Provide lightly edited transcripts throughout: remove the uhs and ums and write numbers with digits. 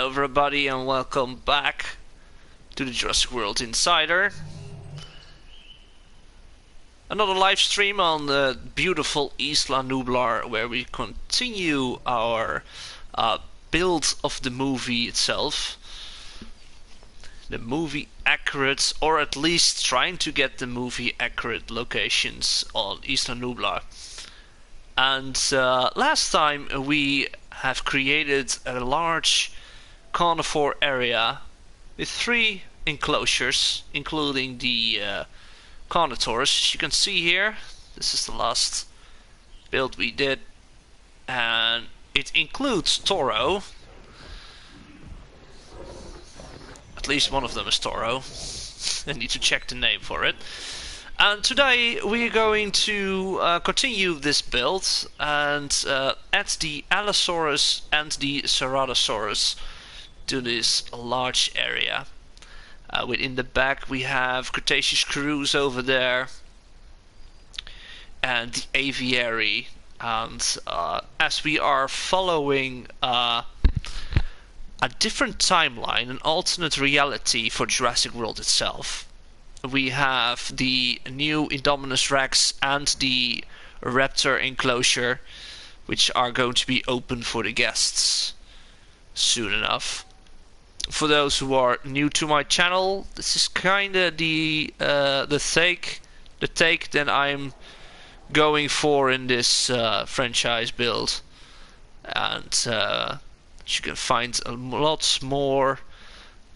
Hello everybody and welcome back to the Jurassic World Insider. Another live stream on the beautiful Isla Nublar, where we continue our build of the movie itself. The movie accurate, or at least trying to get the movie accurate locations on Isla Nublar. And last time we have created a large carnivore area with 3 enclosures, including the carnivores. As you can see here, this is the last build we did, and it includes Toro. At least one of them is Toro. I need to check the name for it. And today we're going to continue this build and add the Allosaurus and the Ceratosaurus to this large area. Within the back we have Cretaceous crews over there and the aviary, and as we are following a different timeline, an alternate reality for Jurassic World itself, we have the new Indominus Rex and the Raptor enclosure, which are going to be open for the guests soon enough. For those who are new to my channel, this is kinda the take that I'm going for in this franchise build, and you can find a lot more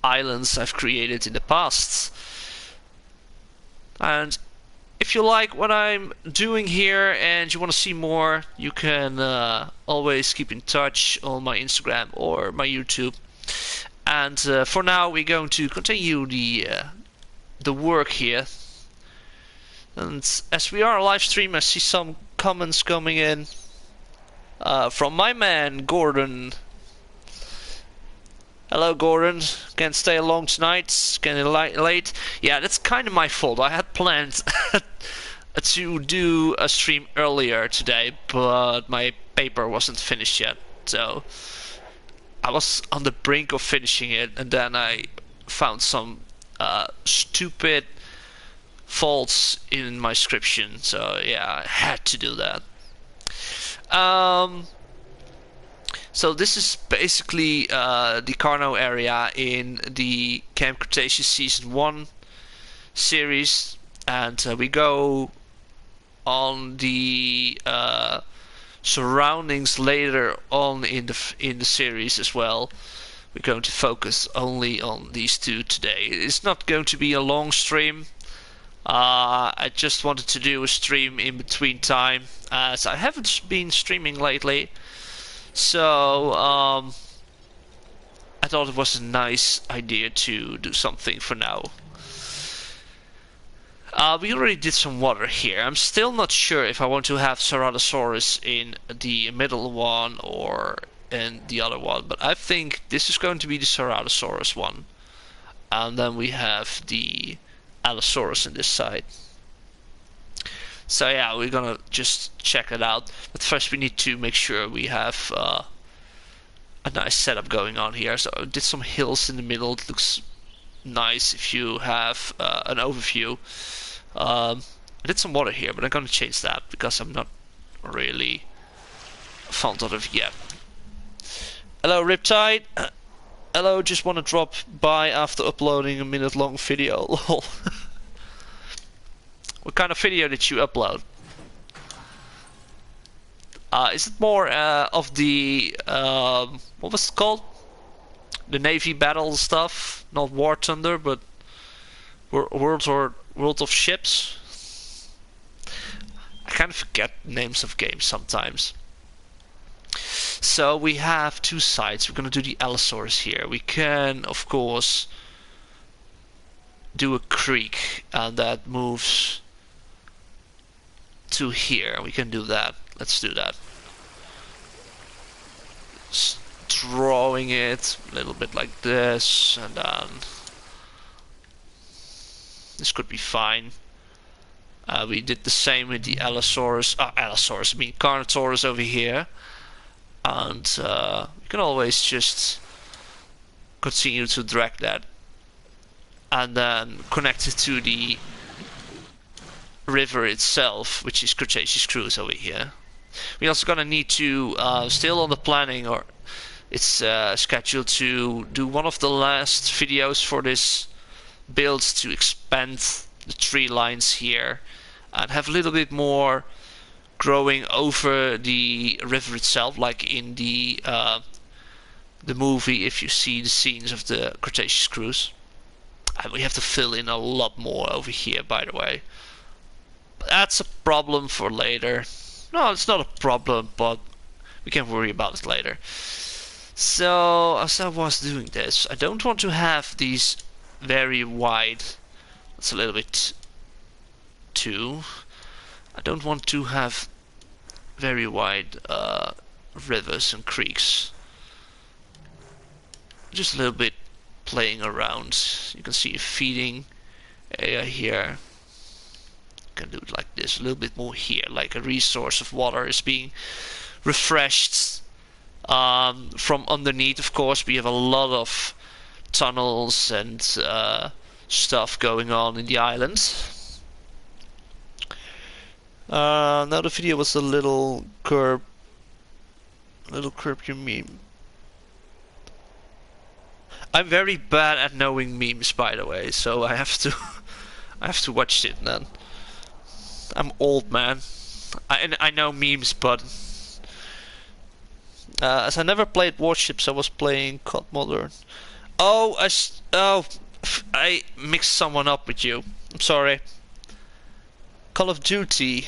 islands I've created in the past. And if you like what I'm doing here and you want to see more, you can always keep in touch on my Instagram or my YouTube. And for now we're going to continue the work here. And as we are a live stream, I see some comments coming in from my man Gordon. Hello Gordon, can't stay long tonight, it's getting late. Yeah, that's kind of my fault. I had planned to do a stream earlier today, but my paper wasn't finished yet. So I was on the brink of finishing it, and then I found some stupid faults in my scription. So yeah, I had to do that. So this is basically the Carno area in the Camp Cretaceous Season 1 series, and we go on the surroundings later on in the series as well. We're going to focus only on these two today. It's not going to be a long stream. I just wanted to do a stream in between time, as I haven't been streaming lately. So I thought it was a nice idea to do something for now. We already did some water here. I'm still not sure if I want to have Ceratosaurus in the middle one or in the other one, but I think this is going to be the Ceratosaurus one. And then we have the Allosaurus on this side. So yeah, we're gonna just check it out. But first we need to make sure we have a nice setup going on here. So I did some hills in the middle. It looks nice if you have an overview. I did some water here, but I'm gonna change that because I'm not really fond of it yet. Hello Riptide. Hello, just want to drop by after uploading a minute-long video. Lol. What kind of video did you upload? Is it more of the what was it called? The Navy battle stuff, not War Thunder, but World of Ships. I kind of forget names of games sometimes. So we have two sides. We're gonna do the Allosaurus here. We can, of course, do a creek, and that moves to here. We can do that. Let's do that. Just drawing it a little bit like this, and then this could be fine. We did the same with the Allosaurus. I mean Carnotaurus over here. And you can always just continue to drag that and then connect it to the river itself, which is Cretaceous Cruise over here. We're also gonna need to, still on the planning, or it's scheduled to do one of the last videos for this build to expand the tree lines here and have a little bit more growing over the river itself, like in the movie. If you see the scenes of the Cretaceous Cruise, and we have to fill in a lot more over here, by the way. But that's a problem for later. No, it's not a problem, but we can worry about it later. So, as I was doing this, I don't want to have these very wide. That's a little bit too. I don't want to have very wide rivers and creeks. Just a little bit playing around. You can see a feeding area here. You can do it like this, a little bit more here, like a resource of water is being refreshed from underneath. Of course, we have a lot of tunnels and stuff going on in the island. Now the video was a little curb. You mean? I'm very bad at knowing memes, by the way, so I have to I have to watch it then. I'm old, man. I know memes, but as I never played Warships, I was playing COD Modern. Oh, I mixed someone up with you. I'm sorry. Call of Duty.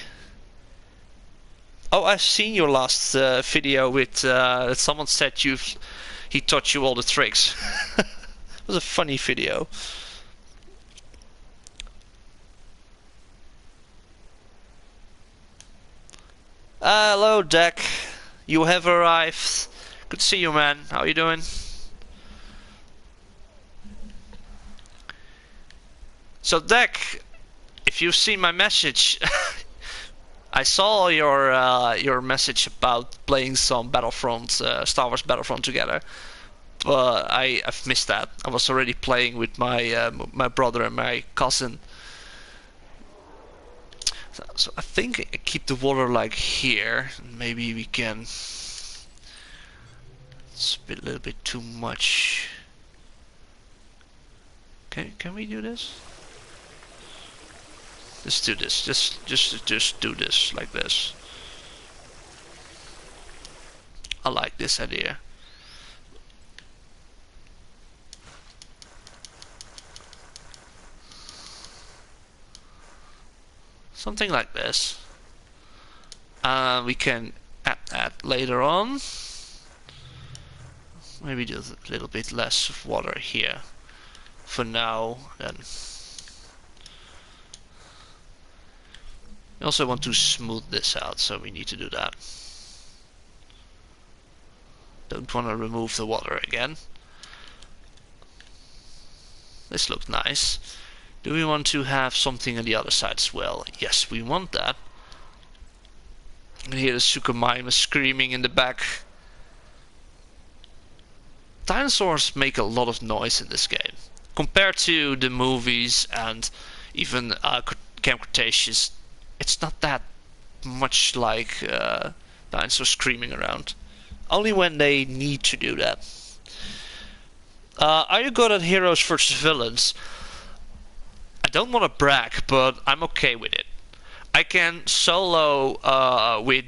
Oh, I've seen your last video with someone said he taught you all the tricks. It was a funny video. Hello, Deck. You have arrived. Good to see you, man. How are you doing? So, Deck, if you've seen my message, I saw your message about playing some Battlefront, Star Wars Battlefront together, but I've missed that. I was already playing with my my brother and my cousin. So I think I keep the water like here. Maybe we can. It's a little bit too much. Can we do this? Let's do this. Just do this like this. I like this idea. Something like this. We can add that later on. Maybe do a little bit less of water here for now. Then we also want to smooth this out, so we need to do that. Don't want to remove the water again. This looks nice. Do we want to have something on the other side as well? Yes, we want that. And hear the Suchomimus screaming in the back. Dinosaurs make a lot of noise in this game. Compared to the movies and even Camp Cretaceous, it's not that much like dinosaurs screaming around. Only when they need to do that. Are you good at heroes versus villains? I don't want to brag, but I'm okay with it. I can solo with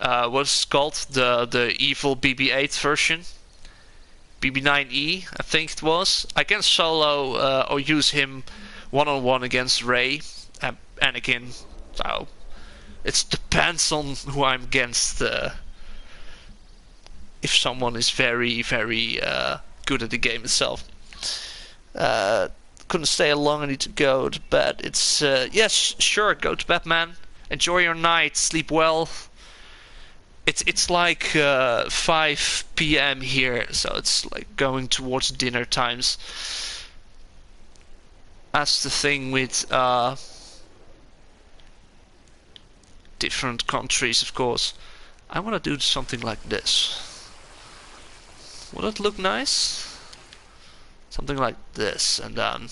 what's called the evil BB-8 version, BB-9E, I think it was. I can solo or use him one-on-one against Rey and Anakin. So it depends on who I'm against. If someone is very good at the game itself. Couldn't stay long. I need to go to bed. It's yes, sure. Go to bed, man. Enjoy your night. Sleep well. It's like 5 p.m. here, so it's like going towards dinner times. That's the thing with different countries, of course. I want to do something like this. Will it look nice? Something like this, and then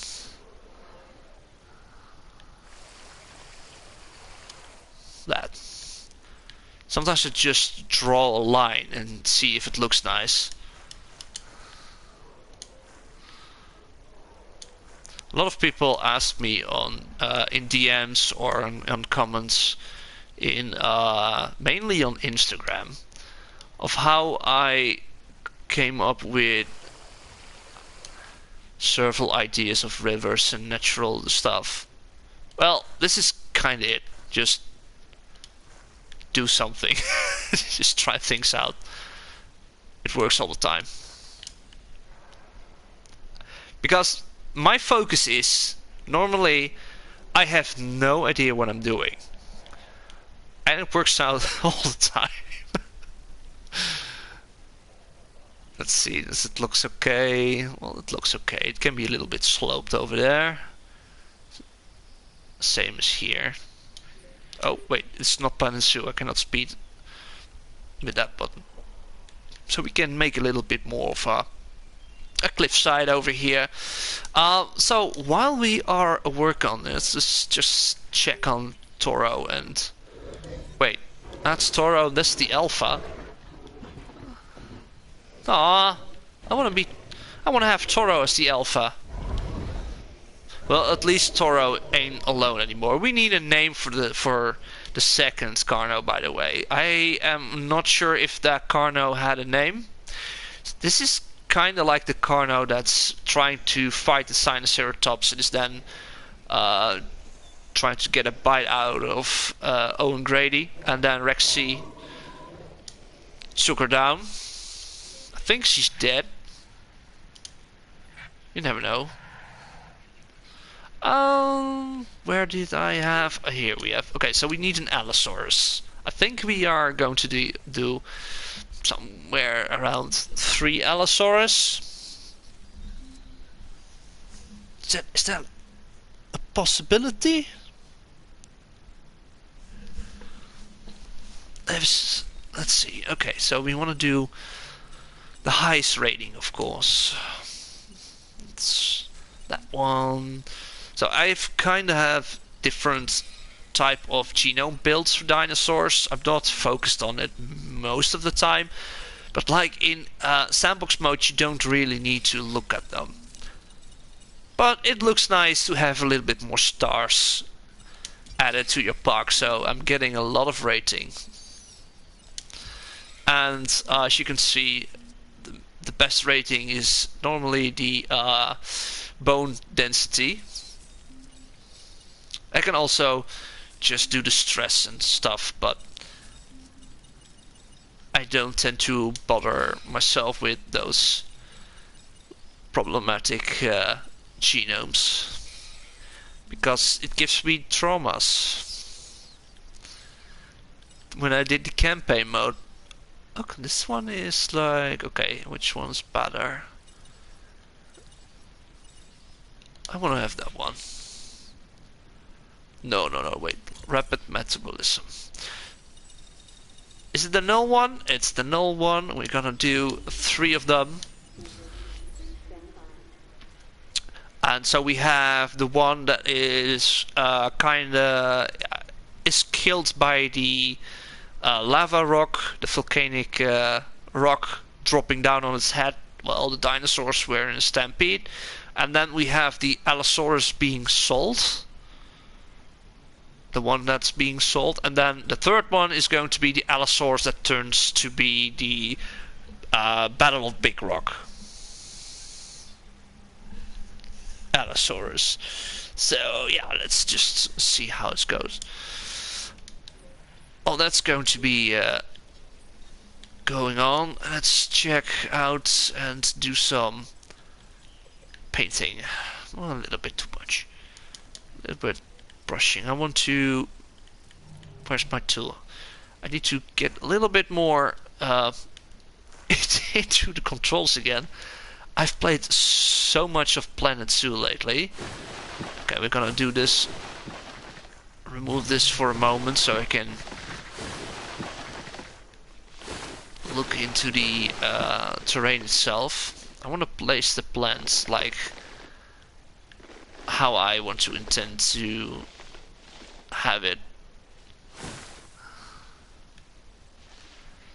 that. Sometimes I just draw a line and see if it looks nice. A lot of people ask me on in DMs or on comments in mainly on Instagram of how I came up with several ideas of rivers and natural stuff. Well, this is kind of it. Just do something. Just try things out. It works all the time. Because my focus is, normally, I have no idea what I'm doing. And it works out all the time. Let's see, does it looks okay? Well, it looks okay. It can be a little bit sloped over there. Same as here. Oh, wait, it's not pen and shoe. I cannot speed with that button. So we can make a little bit more of a cliffside over here. So while we are at work on this, let's just check on Toro and... Wait, that's Toro, that's the Alpha. Aww, I wanna have Toro as the Alpha. Well, at least Toro ain't alone anymore. We need a name for the second Carno, by the way. I am not sure if that Carno had a name. This is kind of like the Carno that's trying to fight the Sinoceratops and is then trying to get a bite out of Owen Grady, and then Rexy took her down. I think she's dead. You never know. Where did I have? Oh, here we have. Okay, so we need an Allosaurus. I think we are going to do somewhere around 3 Allosaurus. Is that a possibility? Let's see. Okay, so we want to do the highest rating, of course. It's that one. So I've kind of have different type of genome builds for dinosaurs. I'm not focused on it most of the time, but like in sandbox mode you don't really need to look at them. But it looks nice to have a little bit more stars added to your park, so I'm getting a lot of rating. And as you can see, the best rating is normally the bone density. I can also just do the stress and stuff, but I don't tend to bother myself with those problematic genomes because it gives me traumas. When I did the campaign mode, okay, this one is like, okay, which one's better? I want to have that one. No, wait. Rapid metabolism. Is it the null one? It's the null one. We're gonna do 3 of them. And so we have the one that is kinda is killed by the lava rock, the volcanic rock dropping down on its head while the dinosaurs were in a stampede. And then we have the Allosaurus being sold. The one that's being sold, and then the third one is going to be the Allosaurus that turns to be the Battle of Big Rock. Allosaurus. So yeah, let's just see how it goes. Oh, that's going to be going on. Let's check out and do some painting. Well, a little bit too much. A little bit brushing. I want to... Where's my tool? I need to get a little bit more into the controls again. I've played so much of Planet Zoo lately. Okay, we're gonna do this. Remove this for a moment so I can look into the terrain itself. I want to place the plants like how I want to intend to have it.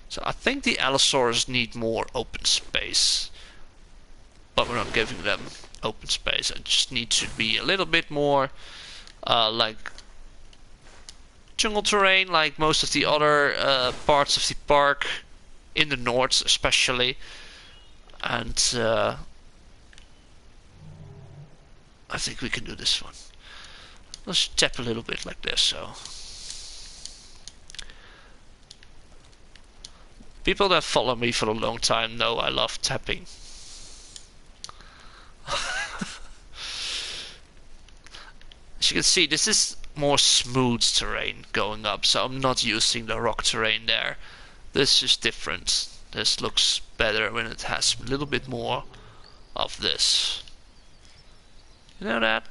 So I think the Allosaurus need more open space, but we're not giving them open space. I just need to be a little bit more like jungle terrain, like most of the other parts of the park, in the north especially. And I think we can do this one. Let's tap a little bit like this, so. People that follow me for a long time know I love tapping. As you can see, this is more smooth terrain going up, so I'm not using the rock terrain there. This is different. This looks better when it has a little bit more of this. You know that?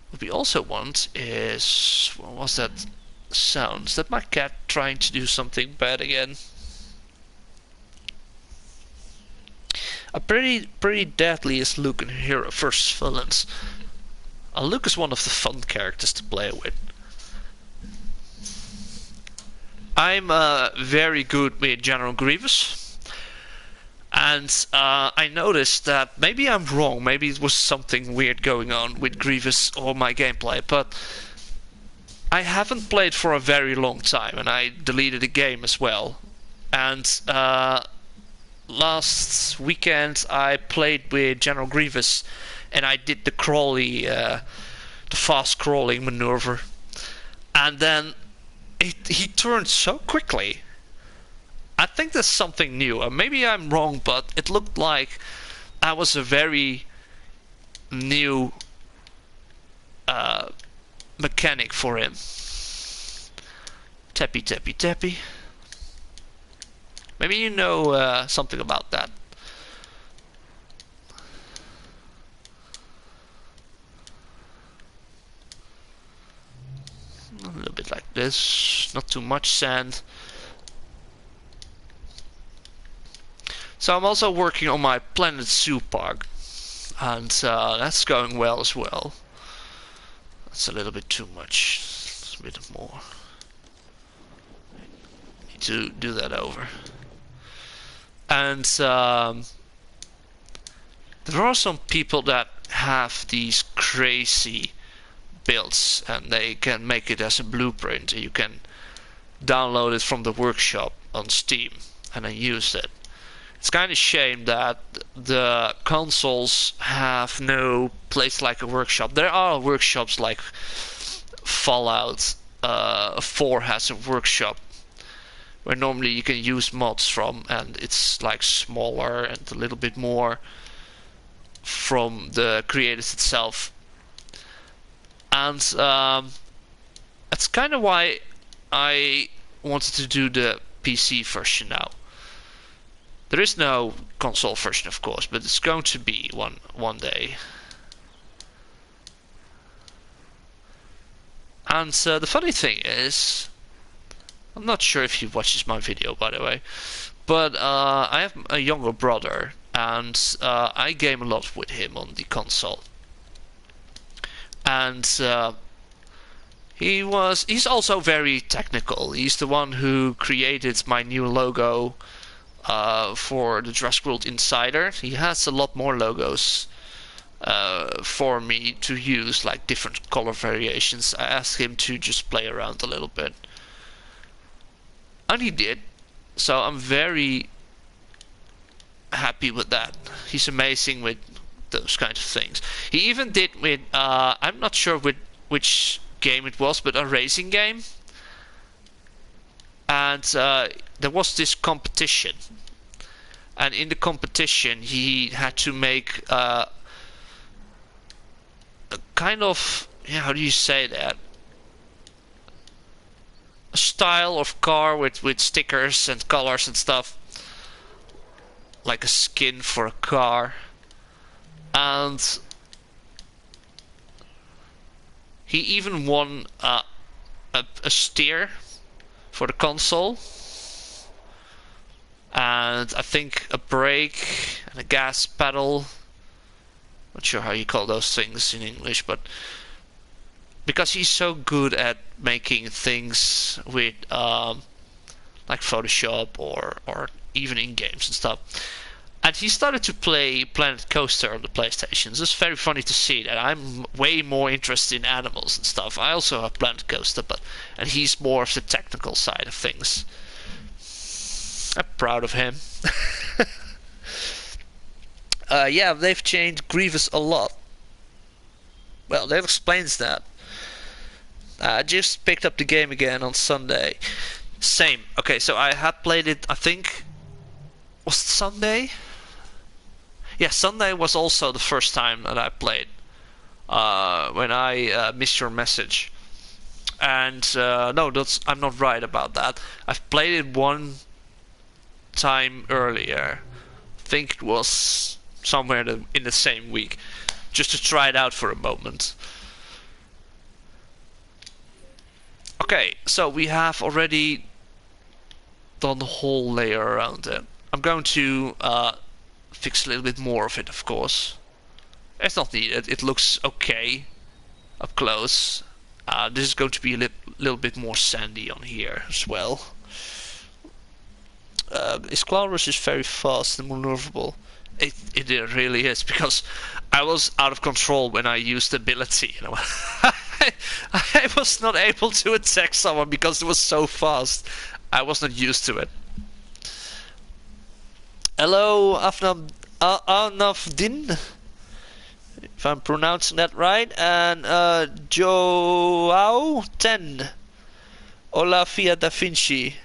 What we also want is... what was that sound? Is that my cat trying to do something bad again? A pretty deadly is Luke in Hero vs. Villains. Luke is one of the fun characters to play with. I'm very good with General Grievous. And I noticed that maybe I'm wrong, maybe it was something weird going on with Grievous or my gameplay, but I haven't played for a very long time and I deleted the game as well. And last weekend I played with General Grievous and I did the the fast crawling maneuver, and then he turned so quickly. I think there's something new. Maybe I'm wrong, but it looked like that was a very new mechanic for him. Tappy, tappy, tappy. Maybe you know something about that. A little bit like this, not too much sand. So I'm also working on my Planet Zoo Park, and that's going well as well. That's a little bit too much. A bit more. Need to do that over. And there are some people that have these crazy builds and they can make it as a blueprint. You can download it from the workshop on Steam and then use it. It's kind of a shame that the consoles have no place like a workshop. There are workshops like Fallout 4 has a workshop where normally you can use mods from, and it's like smaller and a little bit more from the creators itself. And that's kind of why I wanted to do the PC version now. There is no console version, of course, but it's going to be one day. And the funny thing is, I'm not sure if he watches my video, by the way, but I have a younger brother, and I game a lot with him on the console. And he's also very technical. He's the one who created my new logo for the Jurassic World Insider. He has a lot more logos for me to use, like different color variations. I asked him to just play around a little bit, and he did. So I'm very happy with that. He's amazing with those kinds of things. He even did with I'm not sure which game it was, but a racing game. And there was this competition, and in the competition he had to make a kind of, how do you say that, a style of car with stickers and colors and stuff, like a skin for a car. And he even won a steer for the console. and I think a brake and a gas pedal. Not sure how you call those things in English, but because he's so good at making things with like Photoshop or even in games and stuff. And he started to play Planet Coaster on the PlayStation. It's very funny to see that I'm way more interested in animals and stuff. I also have Planet Coaster, and he's more of the technical side of things. I'm proud of him. Yeah, they've changed Grievous a lot. Well, that explains that. I just picked up the game again on Sunday. Same. Okay, so I had played it, I think... Was it Sunday? Yeah, Sunday was also the first time that I played. When I missed your message. And no, I'm not right about that. I've played it one time earlier. I think it was somewhere in the same week. Just to try it out for a moment. Okay, so we have already done the whole layer around it. I'm going to fix a little bit more of it, of course. It's not needed. It looks okay up close. This is going to be a little bit more sandy on here as well. Isclarus is very fast and maneuverable. It really is, because I was out of control when I used the ability. You know? I was not able to attack someone because it was so fast. I was not used to it. Hello, Afnafdin, if I'm pronouncing that right, and Joao 10. Hola, Fia Da Vinci.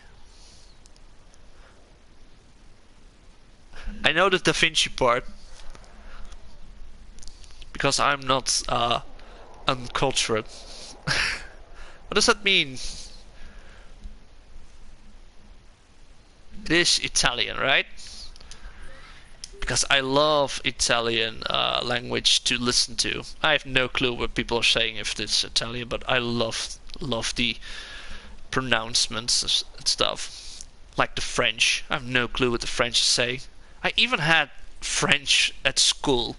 I know the Da Vinci part because I'm not uncultured. What does that mean? It is Italian, right? Because I love Italian language to listen to. I have no clue what people are saying if it's Italian, but I love the pronouncements and stuff. Like the French. I have no clue what the French say. I even had French at school,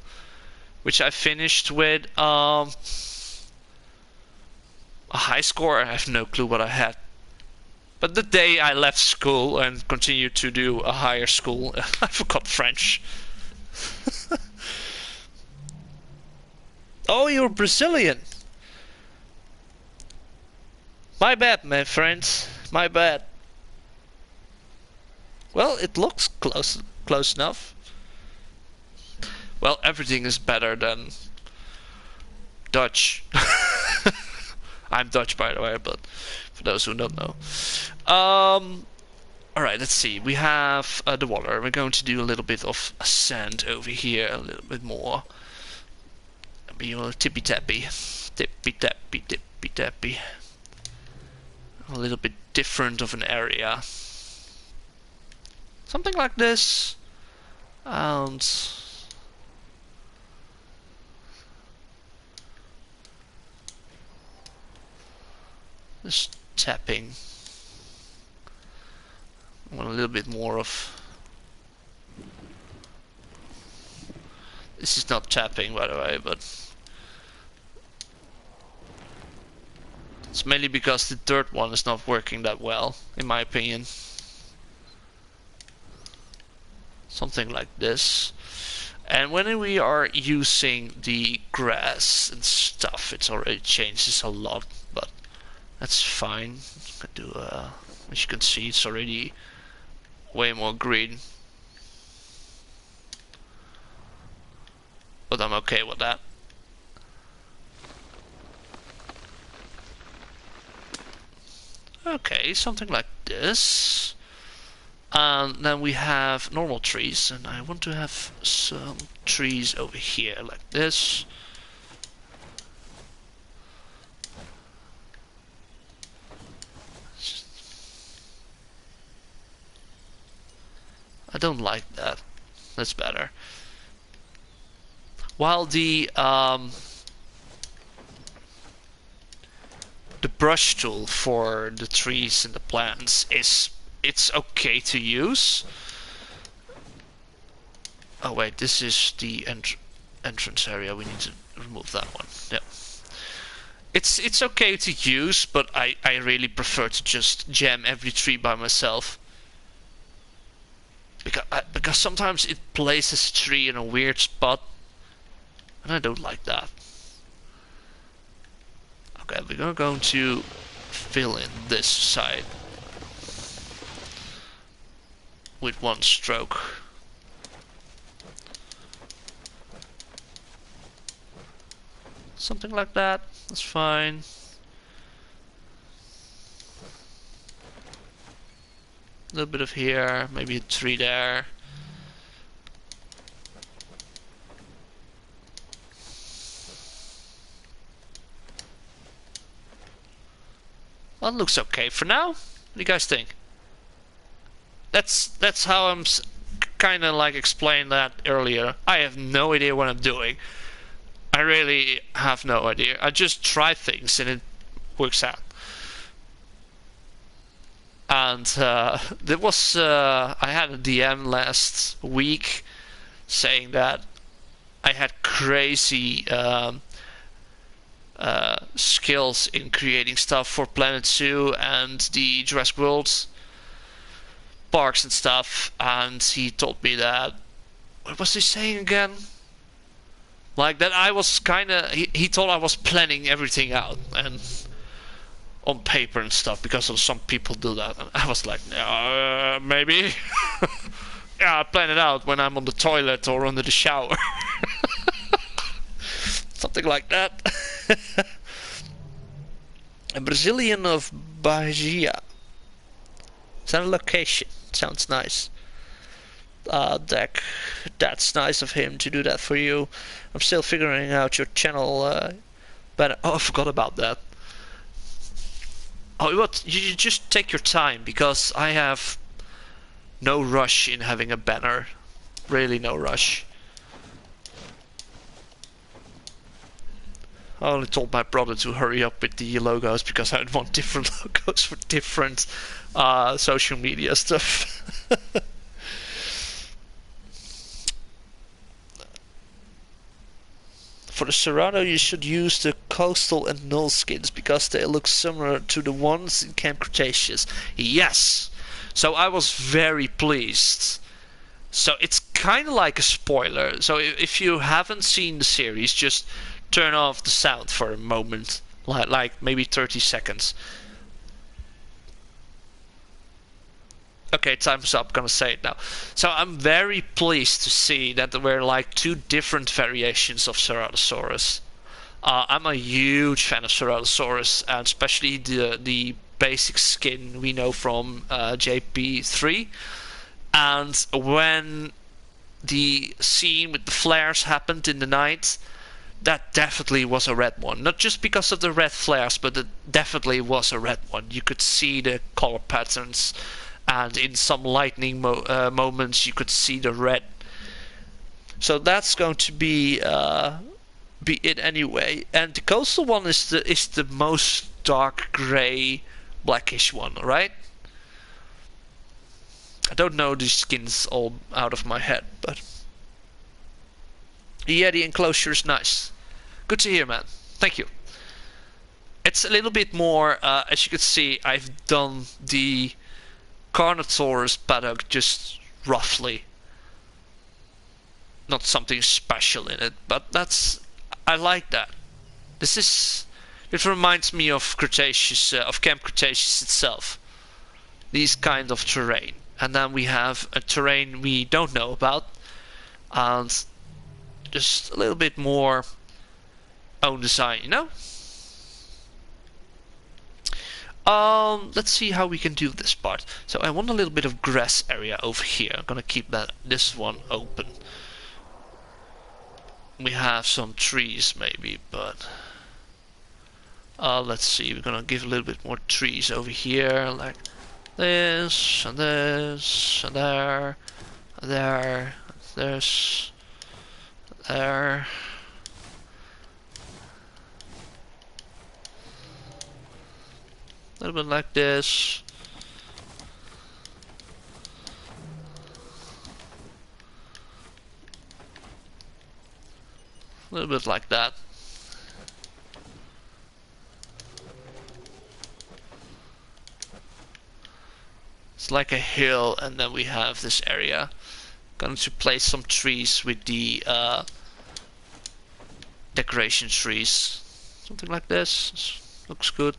which I finished with a high score. I have no clue what I had. But the day I left school and continued to do a higher school, I forgot French. Oh, you're Brazilian. My bad, my friends. My bad. Well, it looks close enough. Well, everything is better than Dutch. I'm Dutch, by the way, but for those who don't know. Alright, let's see. We have the water. We're going to do a little bit of sand over here, a little bit more. Be a tippy tappy. Tippy tappy, tippy tappy. A little bit different of an area. Something like this. And just tapping. I want a little bit more of... This is not tapping, by the way, but... It's mainly because the third one is not working that well, in my opinion. Something like this. And when we are using the grass and stuff, it's already changes a lot, but that's fine. I do, as you can see, it's already way more green. But I'm okay with that. Okay, something like this. And then we have normal trees, and I want to have some trees over here like this. I don't like that. That's better. While the brush tool for the trees and the plants it's okay to use, Oh wait, this is the entrance area. We need to remove that one. Yeah. It's okay to use, but I really prefer to just jam every tree by myself. Because sometimes it places a tree in a weird spot, and I don't like that. Okay, we're going to fill in this side with one stroke. Something like that. That's fine. A little bit of here, maybe a tree there. Well, it looks okay for now. What do you guys think? That's how I'm kind of like explained that earlier. I have no idea what I'm doing. I really have no idea. I just try things and it works out. And there was I had a DM last week saying that I had crazy skills in creating stuff for Planet Zoo and the Jurassic World parks and stuff, and he told me that, what was he saying again? Like that I was he thought I was planning everything out and on paper and stuff, because some people do that, and I was like, maybe. Yeah, I plan it out when I'm on the toilet or under the shower. Something like that. A Brazilian of Bahia. Is that a location? Sounds nice. Deck. That's nice of him to do that for you. I'm still figuring out your channel. But oh, I forgot about that. Oh, what? You just take your time, because I have no rush in having a banner. Really no rush. I only told my brother to hurry up with the logos because I want different logos for different social media stuff. For the Cerato, you should use the coastal and null skins because they look similar to the ones in Camp Cretaceous. Yes! So I was very pleased. So it's kind of like a spoiler. So if you haven't seen the series, just turn off the sound for a moment, like maybe 30 seconds. Okay, time's up, gonna say it now. So I'm very pleased to see that there were like two different variations of Ceratosaurus. I'm a huge fan of Ceratosaurus, and especially the basic skin we know from JP3. And when the scene with the flares happened in the night, that definitely was a red one. Not just because of the red flares, but it definitely was a red one. You could see the color patterns, and in some lightning moments you could see the red. So that's going to be it anyway. And the coastal one is the most dark gray, blackish one, right? I don't know the skins all out of my head, but yeah, the enclosure is nice. Good to hear, man. Thank you. It's a little bit more, as you can see, I've done the Carnotaurus paddock just roughly. Not something special in it, but I like that. It reminds me of Cretaceous, of Camp Cretaceous itself. These kind of terrain. And then we have a terrain we don't know about, and just a little bit more own design, you know? Let's see how we can do this part. So I want a little bit of grass area over here. I'm gonna keep this one open. We have some trees maybe, but let's see. We're gonna give a little bit more trees over here, like this and this and there, there, this, there. A little bit like this. A little bit like that. It's like a hill, and then we have this area. Going to place some trees with the decoration trees. Something like this. Looks good.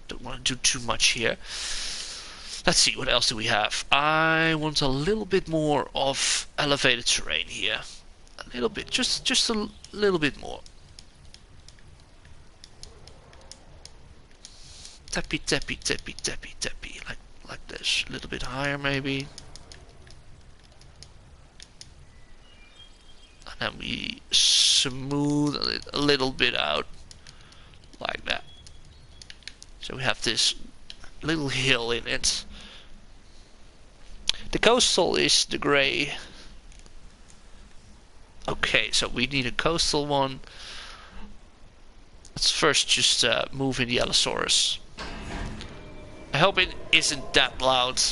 Don't want to do too much here. Let's see, what else do we have? I want a little bit more of elevated terrain here. A little bit, just a little bit more. Tappy, tappy, tappy, tappy, tappy, like this. A little bit higher, maybe. And then we smooth it a little bit out, like that. So we have this little hill in it. The coastal is the grey. Okay, so we need a coastal one. Let's first just move in the Allosaurus. I hope it isn't that loud.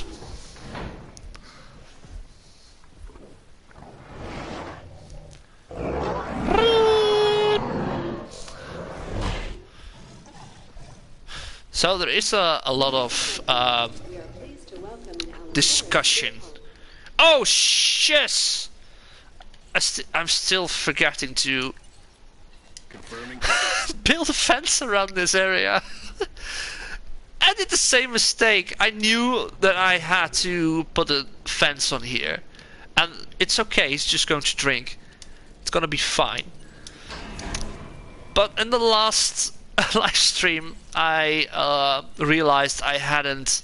So there is a lot of discussion. Oh, yes! I'm still forgetting to build a fence around this area. I did the same mistake. I knew that I had to put a fence on here. And it's okay, he's just going to drink. It's gonna be fine. But in the last live stream, I realized I hadn't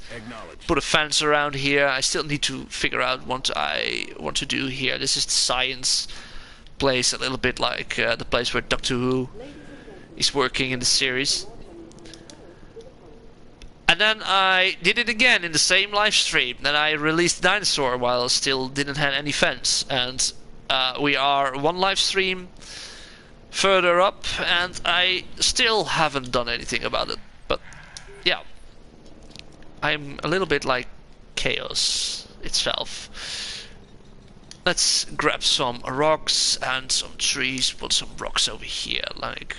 put a fence around here. I still need to figure out what I want to do here. This is the science place, a little bit like the place where Doctor Who is working in the series. And then I did it again in the same live stream. Then I released Dinosaur while I still didn't have any fence. And we are one live stream further up, and I still haven't done anything about it. But yeah, I'm a little bit like chaos itself. Let's grab some rocks and some trees. Put some rocks over here, like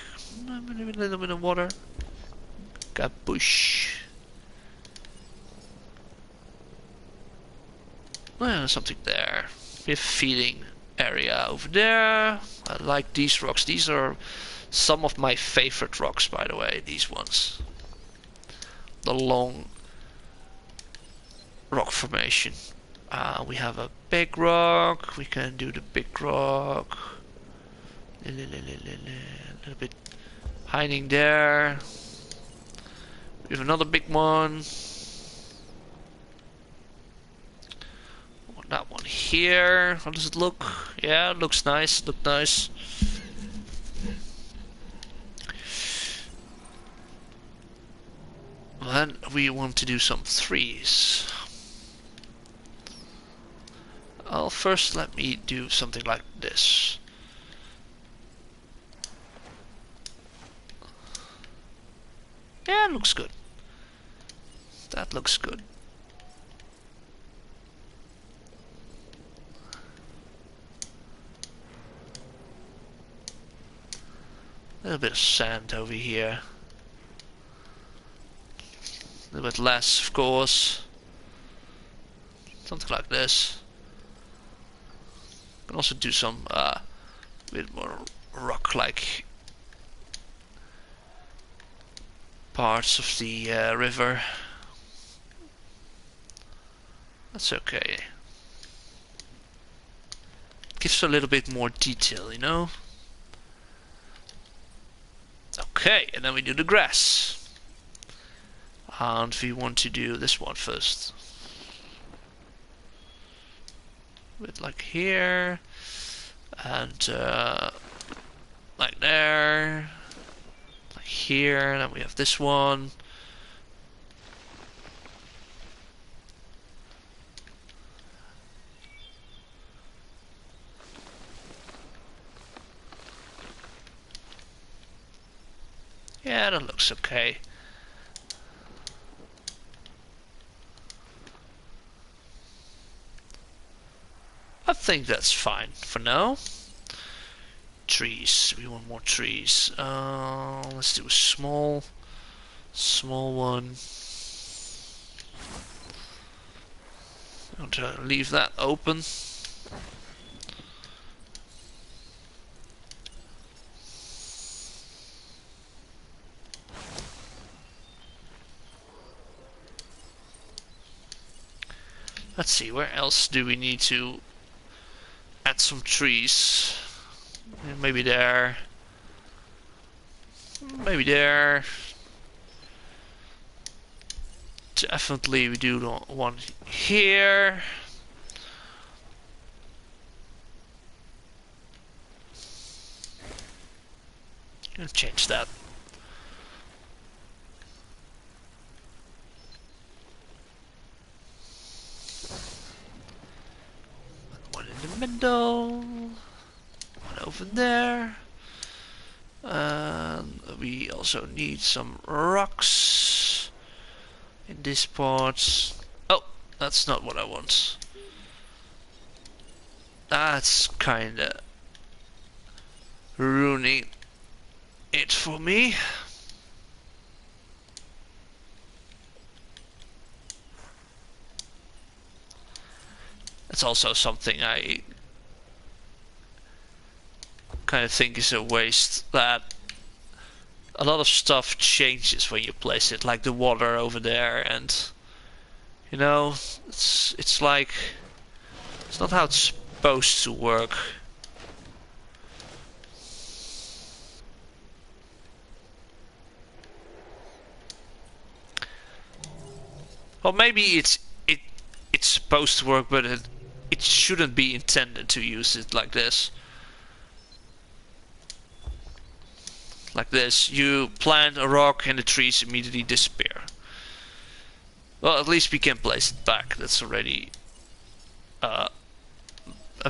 a little bit of water. Got bush. Well, something there. We have feeding area over there. I like these rocks. These are some of my favorite rocks, by the way. These ones. The long rock formation. We have a big rock. We can do the big rock. A little bit hiding there. We have another big one. That one here. How does it look? Yeah, it looks nice. Look nice. Then we want to do some trees. First let me do something like this. Yeah, it looks good. That looks good. A little bit of sand over here. A little bit less, of course. Something like this. Can also do some bit more rock-like parts of the river. That's okay. Gives a little bit more detail, you know? Okay, and then we do the grass. And we want to do this one first. A bit like here. And like there. Like here. And then we have this one. Yeah, that looks okay. I think that's fine for now. Trees. We want more trees. Let's do a small one. I'll leave that open. Let's see, where else do we need to add some trees? Maybe there. Maybe there. Definitely we do one here. I'll change that. One in the middle. One over there. And we also need some rocks in this part. Oh, that's not what I want. That's kinda ruining it for me. That's also something I kind of think is a waste, that a lot of stuff changes when you place it, like the water over there, and you know, it's like it's not how it's supposed to work. Well, maybe it's supposed to work, but it shouldn't be intended to use it like this. Like this, you plant a rock and the trees immediately disappear. Well, at least we can place it back. That's already a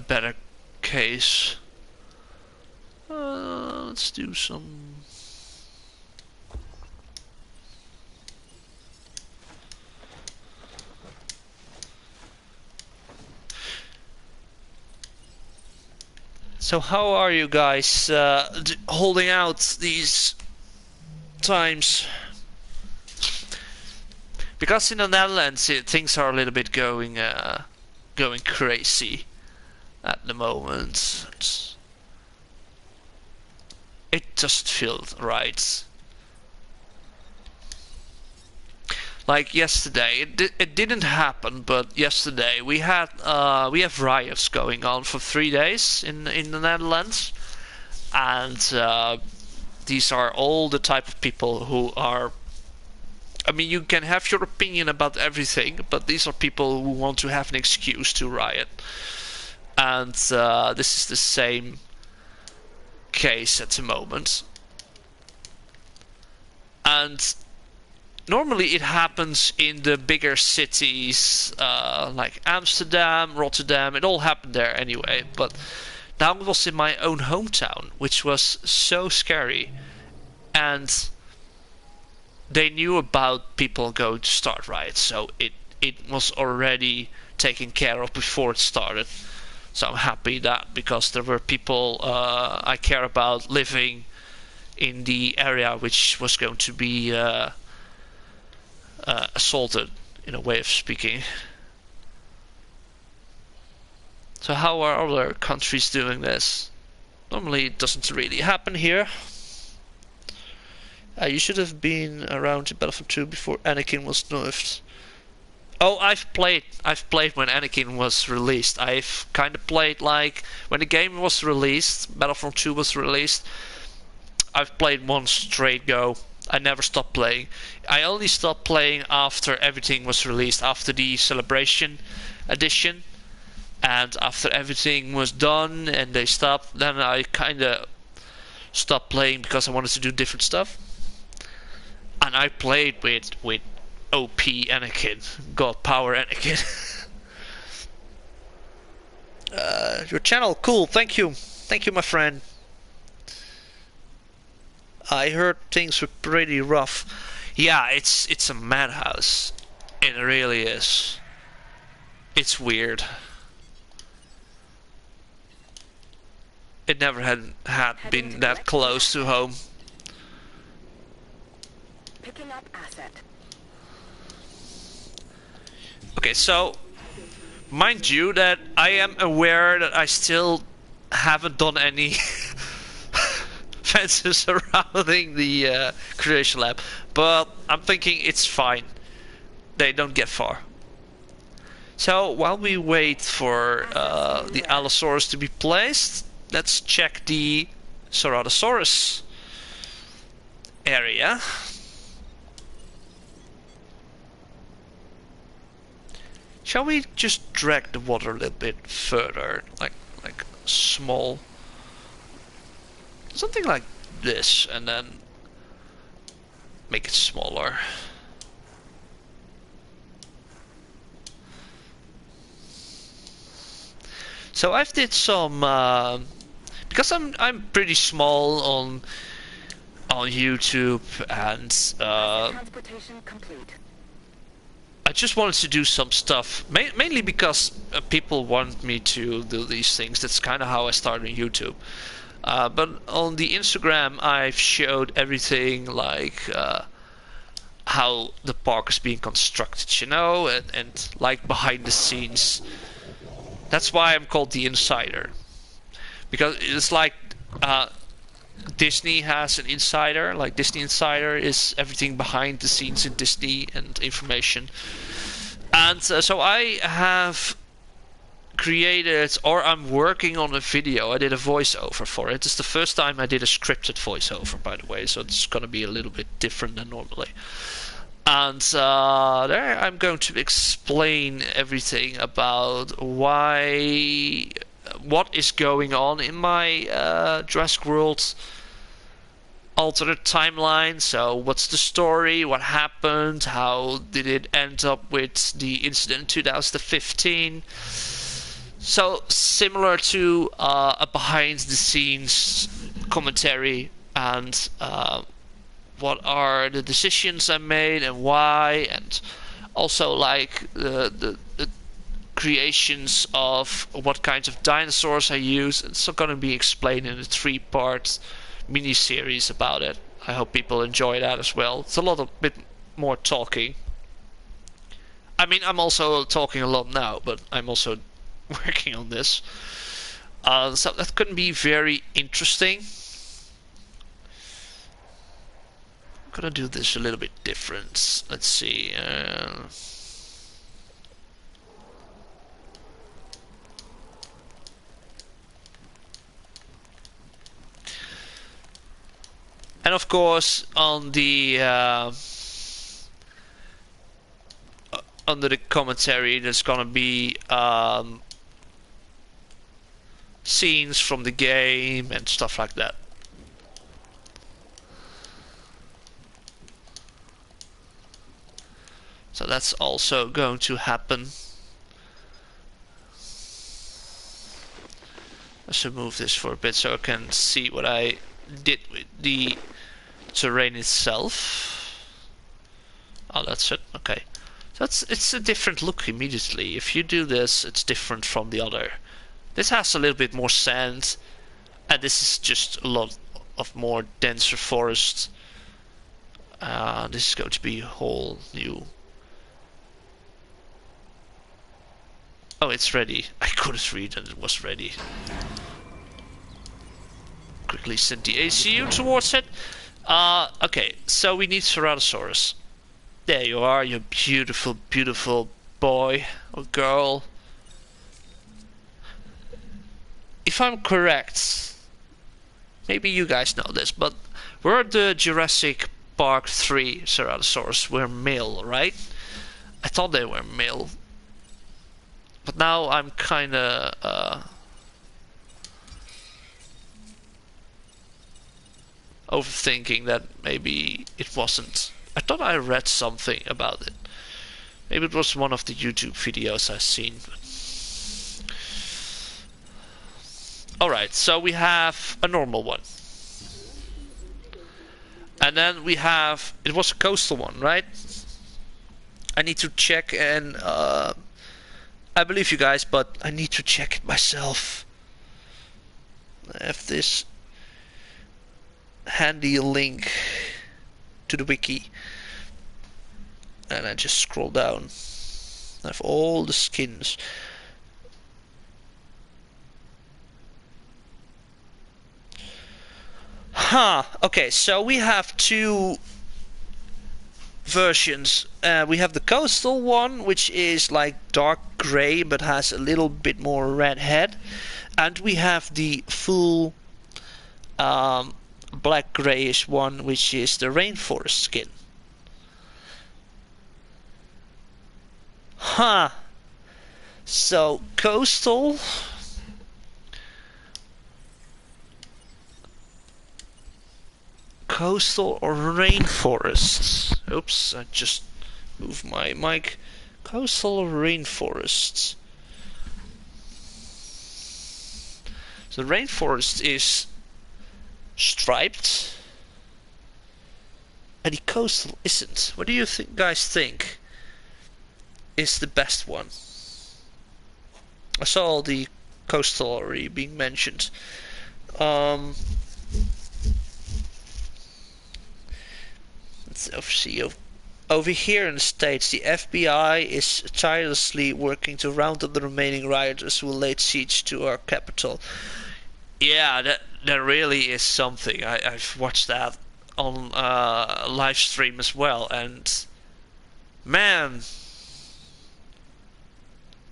better case. Let's do some. So how are you guys holding out these times? Because in the Netherlands things are a little bit going crazy at the moment. It just feels right. Like yesterday, it didn't happen, but yesterday we have riots going on for 3 days in the Netherlands, and these are all the type of people who are. I mean, you can have your opinion about everything, but these are people who want to have an excuse to riot, and this is the same case at the moment, and. Normally it happens in the bigger cities like Amsterdam, Rotterdam, it all happened there anyway, but now it was in my own hometown, which was so scary, and they knew about people going to start riots, so it was already taken care of before it started. So I'm happy that, because there were people I care about living in the area which was going to be assaulted, in a way of speaking. So how are other countries doing this? Normally it doesn't really happen here. You should have been around in Battlefield 2 before Anakin was nerfed. Oh, I've played when Anakin was released. I've kind of played like when the game was released, Battlefront 2 was released. I've played one straight go. I never stopped playing. I only stopped playing after everything was released, after the Celebration edition, and after everything was done and they stopped, then I kinda stopped playing because I wanted to do different stuff. And I played with OP Anakin, God Power Anakin. Your channel, cool, thank you, my friend. I heard things were pretty rough. Yeah, it's a madhouse. It really is. It's weird. it never had been that close to home. Picking up asset. Okay, so mind you that I am aware that I still haven't done any fences surrounding the creation lab, but I'm thinking it's fine. They don't get far. So while we wait for the Allosaurus to be placed, let's check the Ceratosaurus area. Shall we just drag the water a little bit further, like small, something like this, and then make it smaller. So I've did some because I'm pretty small on YouTube, and Transportation complete. I just wanted to do some stuff, mainly because people want me to do these things. That's kind of how I started on YouTube. But on the Instagram, I've showed everything, like how the park is being constructed, you know, and like behind the scenes. That's why I'm called the Insider, because it's like Disney has an insider. Like Disney Insider is everything behind the scenes in Disney and information. And so I have created, or I'm working on a video. I did a voiceover for it. It's the first time I did a scripted voiceover, by the way, so it's going to be a little bit different than normally. And there I'm going to explain everything about what is going on in my Jurassic World alternate timeline. So what's the story, what happened, how did it end up with the incident in 2015. So similar to a behind the scenes commentary, and what are the decisions I made and why, and also like the creations of what kinds of dinosaurs I use. It's going to be explained in a 3-part mini-series about it. I hope people enjoy that as well. It's a bit more talking. I mean, I'm also talking a lot now, but I'm also working on this. So that could be very interesting. I'm gonna do this a little bit different. Let's see. And of course, on the under the commentary, there's gonna be scenes from the game and stuff like that. So that's also going to happen. I should move this for a bit so I can see what I did with the terrain itself. Oh, that's it. Okay. So it's a different look immediately. If you do this, it's different from the other. This has a little bit more sand, and this is just a lot of more denser forest. This is going to be a whole new. Oh, it's ready. I couldn't read that it was ready. Quickly send the ACU towards it. Okay, so we need Ceratosaurus. There you are, you beautiful, beautiful boy or girl. If I'm correct, maybe you guys know this, but were the Jurassic Park 3 Ceratosaurus were male, right? I thought they were male. But now I'm kinda overthinking that maybe it wasn't. I thought I read something about it. Maybe it was one of the YouTube videos I've seen. Alright, so we have a normal one. And then we have, it was a coastal one, right? I need to check, and I believe you guys, but I need to check it myself. I have this handy link to the wiki, and I just scroll down. I have all the skins. Huh, okay, so we have two versions. We have the coastal one, which is like dark gray but has a little bit more red head, and we have the full black grayish one, which is the rainforest skin. Huh. So coastal. Coastal or rainforests? Oops, I just moved my mic. Coastal or rainforests? So the rainforest is striped, and the coastal isn't. What do you guys think is the best one? I saw the coastal already being mentioned. Let's see. Over here in the States, the FBI is tirelessly working to round up the remaining rioters who laid siege to our capital. Yeah, that really is something. I've watched that on live stream as well, and man,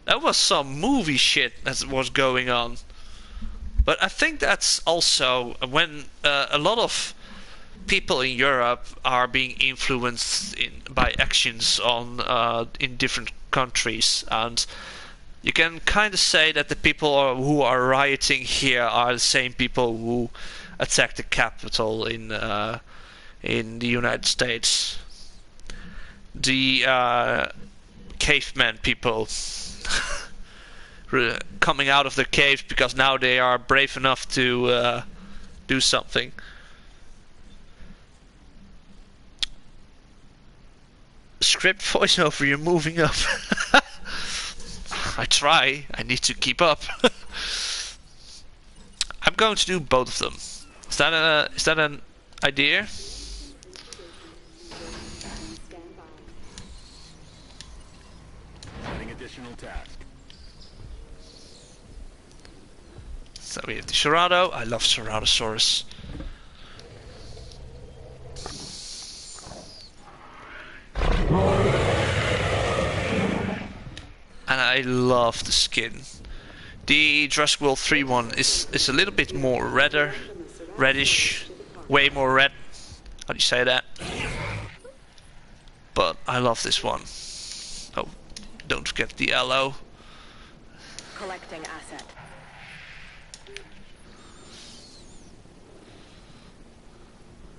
that was some movie shit that was going on. But I think that's also when a lot of people in Europe are being influenced by actions on in different countries, and you can kind of say that the people who are rioting here are the same people who attacked the Capitol in the United States. The caveman people coming out of their caves because now they are brave enough to do something. Script voiceover, you're moving up. I try. I need to keep up. I'm going to do both of them. Is that an idea? Adding additional task. So we have the Cerato. I love Ceratosaurus. And I love the skin. The Jurassic World 3 one is a little bit more reddish, way more red. How do you say that? But I love this one. Oh, don't forget the Allo. Collecting asset.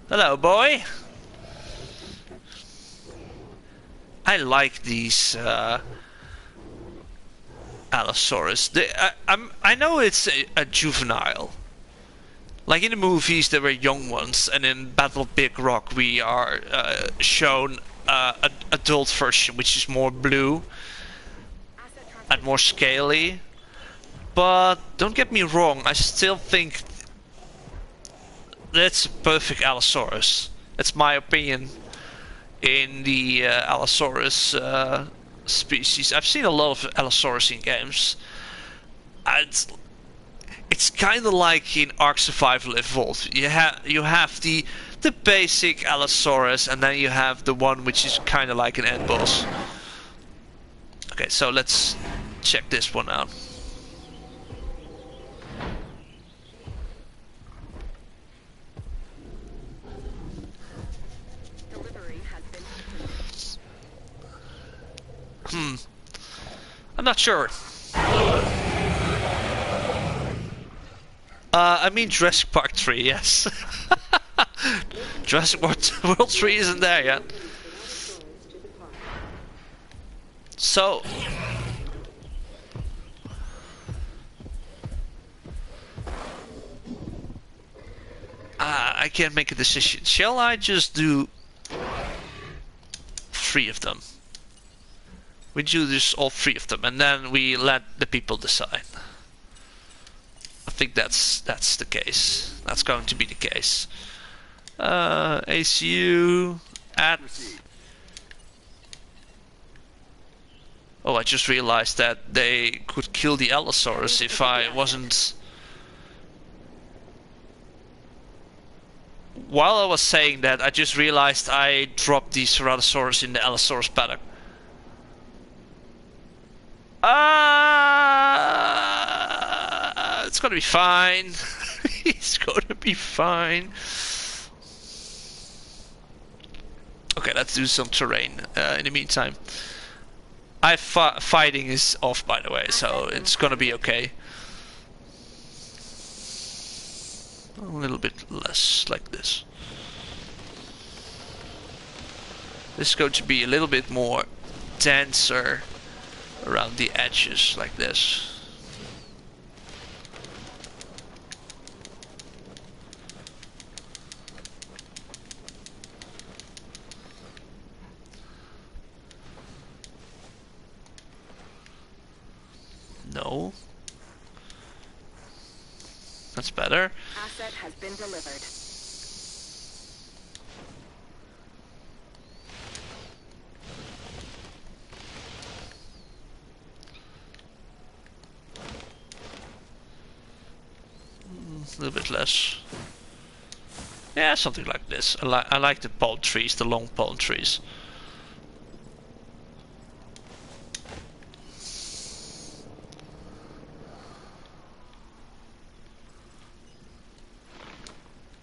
Hello, boy. I like these Allosaurus. I know it's a juvenile. Like in the movies, there were young ones, and in Battle of Big Rock, we are shown an adult version, which is more blue and more scaly. But don't get me wrong, I still think that's a perfect Allosaurus. That's my opinion in the Allosaurus species. I've seen a lot of Allosaurus in games. And it's kind of like in Ark Survival Evolved. You have the basic Allosaurus, and then you have the one which is kind of like an end boss. Okay, so let's check this one out. I'm not sure. I mean Jurassic Park 3, yes. Jurassic World 3 isn't there yet. So... I can't make a decision. Shall I just do 3 of them? We do this all 3 of them, and then we let the people decide. I think that's the case. That's going to be the case. ACU at. Oh, I just realized that they could kill the Allosaurus if I wasn't. While I was saying that, I just realized I dropped the Ceratosaurus in the Allosaurus paddock. It's gonna be fine. It's gonna be fine. Okay, let's do some terrain in the meantime. Fighting is off, by the way, so it's gonna be okay. A little bit less like this. This is going to be a little bit more denser around the edges, like this. No. That's better. Asset has been delivered. A little bit less. Yeah, something like this. I like the palm trees, the long palm trees.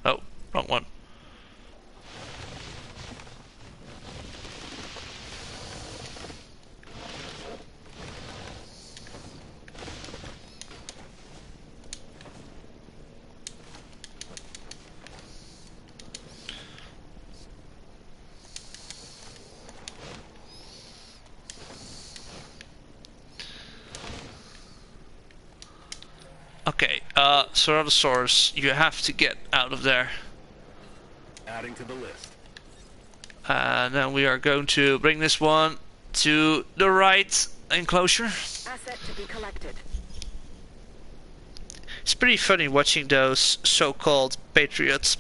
Oh, wrong one. Okay, Ceratosaurus, you have to get out of there. Adding to the list. And then we are going to bring this one to the right enclosure. Asset to be collected. It's pretty funny watching those so-called patriots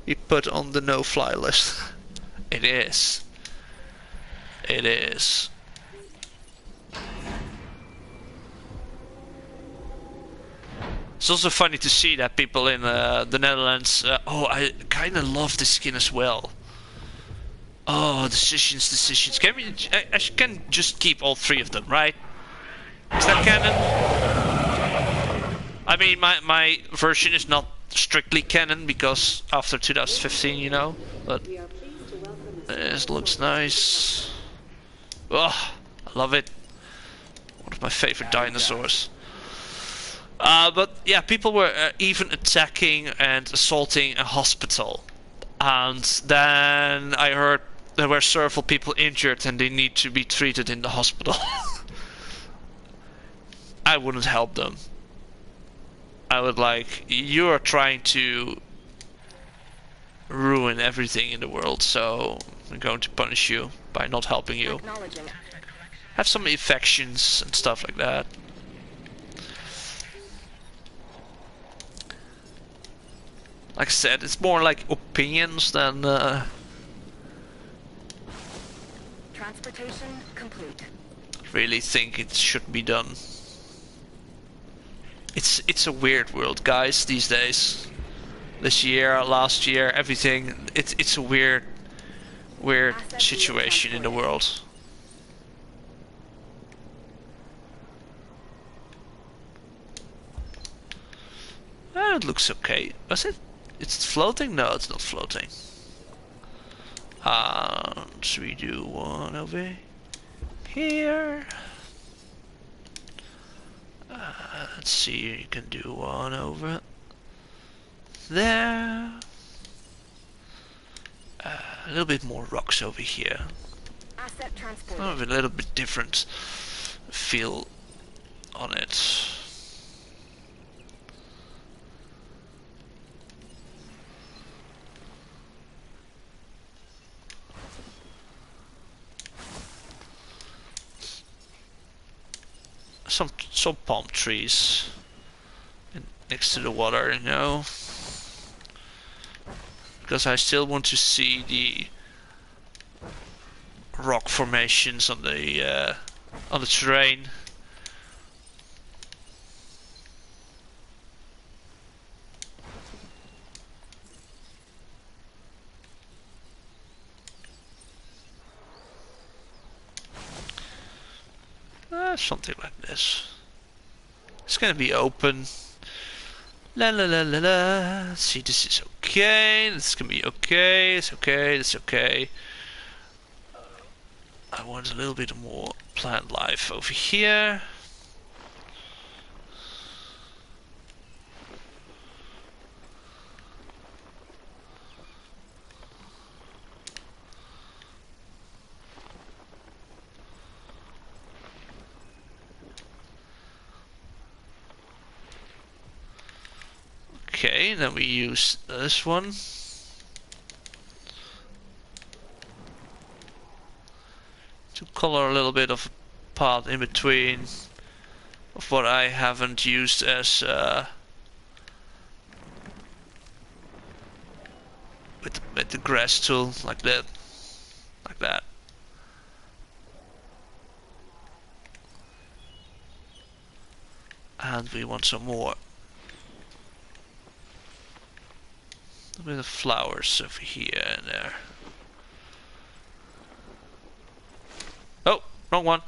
we put on the no-fly list. It is. It is. It's also funny to see that people in the Netherlands, oh, I kind of love the skin as well. Oh, decisions. Can we? I can just keep all three of them, right? Is that canon? I mean, my version is not strictly canon because after 2015, you know. But this looks nice. Oh, I love it. One of my favorite dinosaurs. But yeah, people were even attacking and assaulting a hospital. And then I heard there were several people injured and they need to be treated in the hospital. I wouldn't help them. I would like, you are trying to ruin everything in the world, so I'm going to punish you by not helping you. Have some infections and stuff like that. Like I said, it's more like opinions than Transportation complete. really think it should be done. It's a weird world, guys, these days. This year, last year, everything. It's a weird situation in the world. It looks okay. Was it? It's floating? No, it's not floating. Should we do one over here? Let's see, you can do one over there. A little bit more rocks over here. Asset transported. Oh, a little bit different feel on it. Some palm trees next to the water, you know, because I still want to see the rock formations on the terrain. Something like this. It's gonna be open. La la la la la. See, this is okay. This is gonna be okay. It's okay. It's okay. I want a little bit more plant life over here. Okay, then we use this one. To color a little bit of a part in between of what I haven't used as with the grass tool, like that. Like that. And we want some more. A bit of flowers over here and there. Oh, wrong one.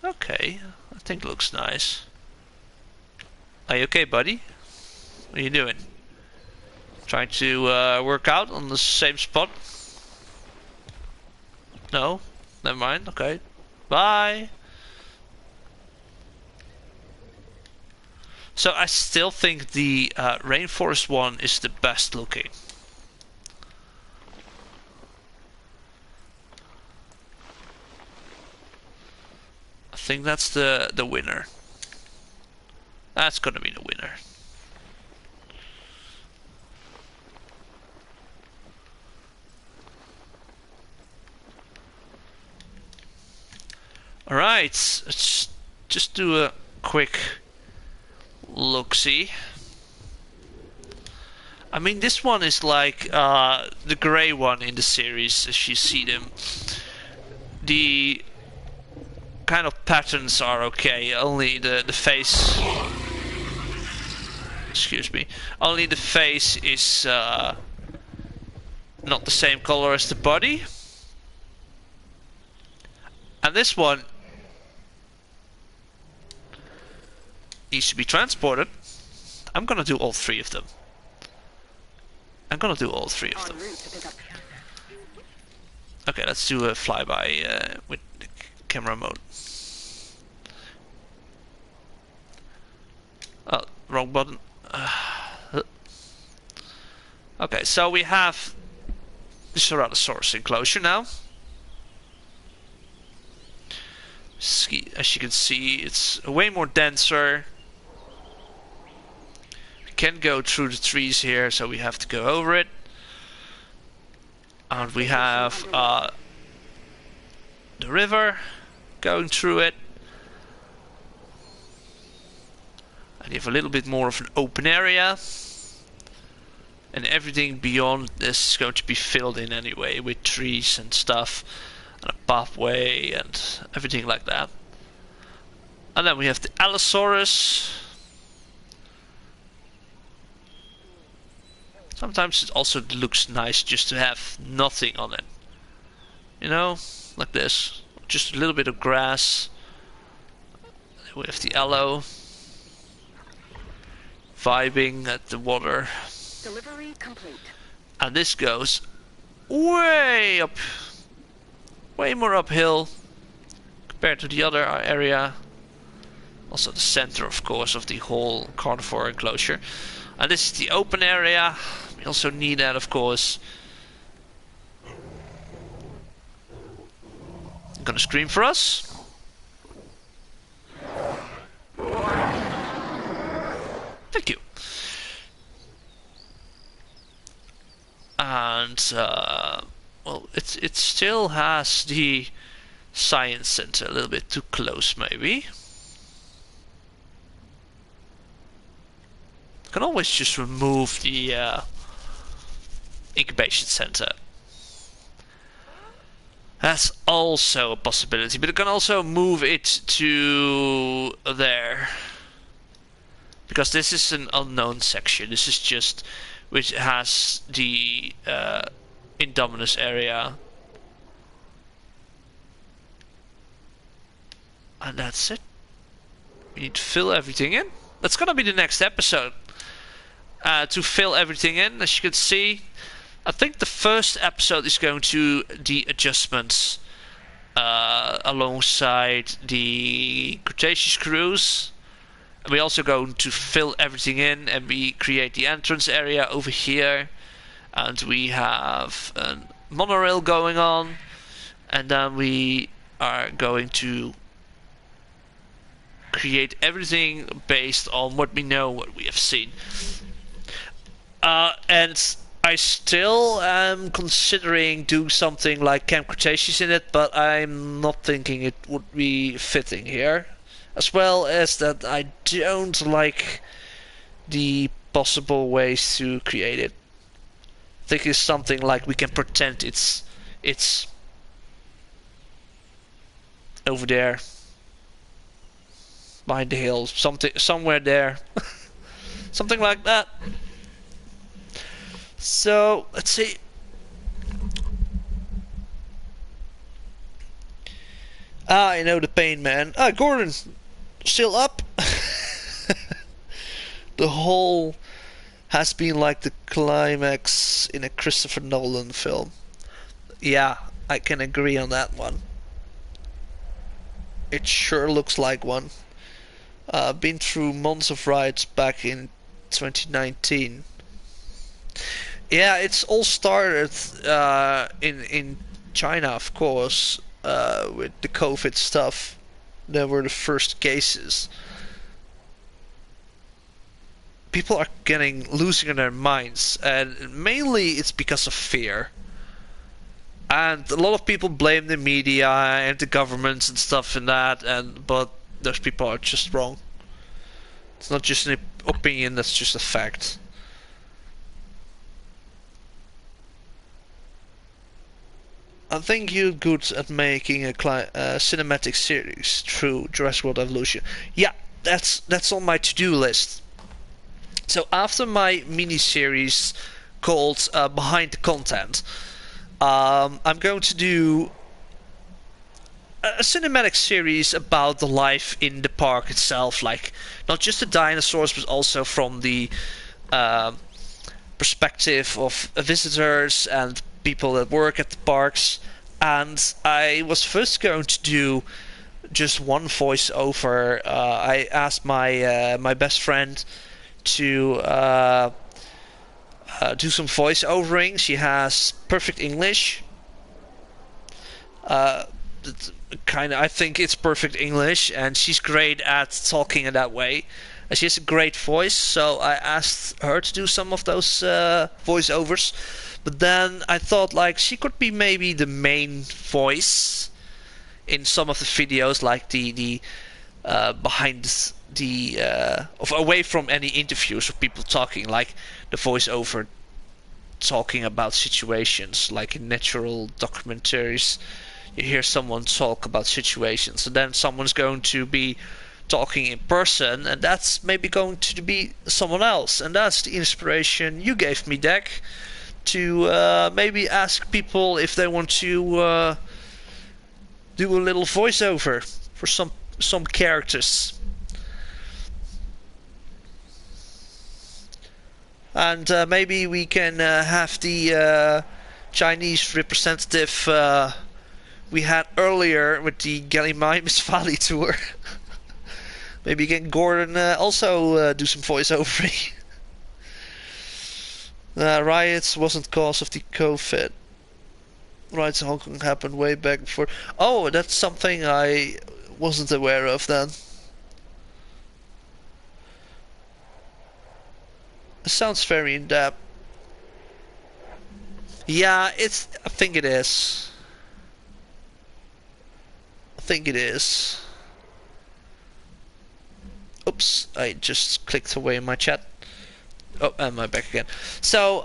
Okay, I think it looks nice. Are you okay, buddy? What are you doing? Trying to work out on the same spot? No? Never mind, okay. Bye! So I still think the rainforest one is the best looking. I think that's the winner. That's gonna be the winner. Alright, let's just do a quick look-see. I mean, this one is like the grey one in the series, as you see them. The kind of patterns are okay, only the face... Excuse me. Only the face is not the same color as the body. And this one needs to be transported. I'm gonna do all three of them. I'm gonna do all three of them. Okay, let's do a flyby with the camera mode. Oh, wrong button. Okay, so we have the Ceratosaurus enclosure now. As you can see, it's way more denser. We can't go through the trees here, so we have to go over it. And we have the river going through it. And you have a little bit more of an open area. And everything beyond this is going to be filled in anyway with trees and stuff. And a pathway and everything like that. And then we have the Allosaurus. Sometimes it also looks nice just to have nothing on it. You know, like this. Just a little bit of grass. We have the Allo. Vibing at the water. Delivery complete. And this goes way up. Way more uphill compared to the other area. Also the center, of course, of the whole carnivore enclosure. And this is the open area. We also need that, of course. I'm gonna scream for us. Thank you. And Well, it still has the science center a little bit too close, maybe. Can always just remove the incubation center. That's also a possibility, but it can also move it to there. Because this is an unknown section. This is just which has the Indominus area. And that's it. We need to fill everything in. That's gonna be the next episode. To fill everything in, as you can see. I think the first episode is going to the adjustments alongside the Cretaceous cruise. And we're also going to fill everything in, and we create the entrance area over here. And we have a monorail going on. And then we are going to create everything based on what we know, what we have seen. And I still am considering doing something like Camp Cretaceous in it, but I'm not thinking it would be fitting here. As well as that I don't like the possible ways to create it. I think it's something like we can pretend it's over there. Behind the hill. Somewhere there. Something like that. So, let's see. I know the pain, man. Gordon, still up? The whole has been like the climax in a Christopher Nolan film. Yeah, I can agree on that one. It sure looks like one. Been through months of rides back in 2019. Yeah, it's all started in China, of course, with the COVID stuff. There were the first cases. People are losing their minds, and mainly it's because of fear. And a lot of people blame the media and the governments and stuff in that, but those people are just wrong. It's not just an opinion, that's just a fact. I think you're good at making a cinematic series through Jurassic World Evolution. Yeah, that's on my to-do list. So after my mini-series called Behind the Content, I'm going to do a cinematic series about the life in the park itself, like not just the dinosaurs, but also from the perspective of visitors and people that work at the parks. And I was first going to do just one voiceover. I asked my best friend to do some voiceovering. She has perfect English. I think it's perfect English, and she's great at talking in that way. She has a great voice, so I asked her to do some of those voiceovers. But then I thought like she could be maybe the main voice in some of the videos, like the behind the of away from any interviews of people talking, like the voiceover talking about situations, like in natural documentaries. You hear someone talk about situations, and then someone's going to be talking in person, and that's maybe going to be someone else. And that's the inspiration you gave me, Deck, to maybe ask people if they want to do a little voiceover for some characters. And maybe we can have the Chinese representative we had earlier with the Gallimimus Valley tour. Maybe can Gordon also do some voiceovering. Riots wasn't cause of the COVID. Riots in Hong Kong happened way back before. Oh, that's something I wasn't aware of then. It sounds very in-depth. Yeah, it's. I think it is. I think it is. Oops, I just clicked away in my chat. Oh, and I'm back again. So,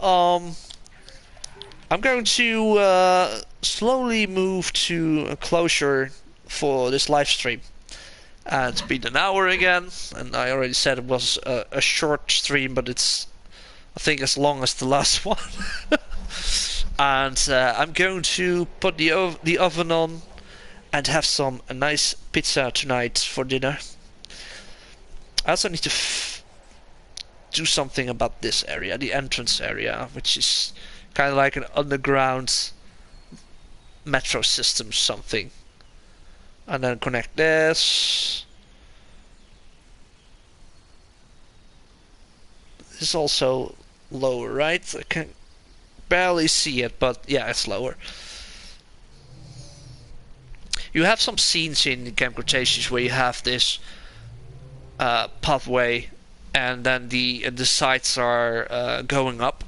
I'm going to slowly move to a closure for this live stream. And it's been an hour again, and I already said it was a short stream, but it's, I think, as long as the last one. And I'm going to put the oven on and have a nice pizza tonight for dinner. I also need to do something about this area, the entrance area, which is kind of like an underground metro system something. And then connect this. This is also lower, right? I can barely see it, but yeah, it's lower. You have some scenes in Camp Cretaceous where you have this pathway, and then the sides are going up,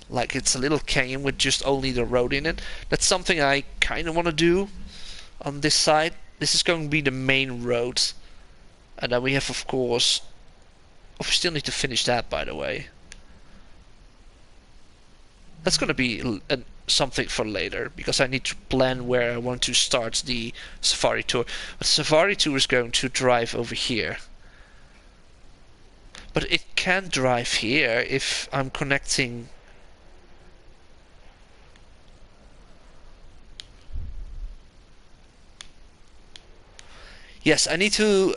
like it's a little canyon with just only the road in it. That's something I kind of want to do on this side. This is going to be the main road, and then we have, of course, we still need to finish that, by the way. That's going to be something for later, because I need to plan where I want to start the safari tour. But the safari tour is going to drive over here. But it can drive here if I'm connecting. Yes, I need to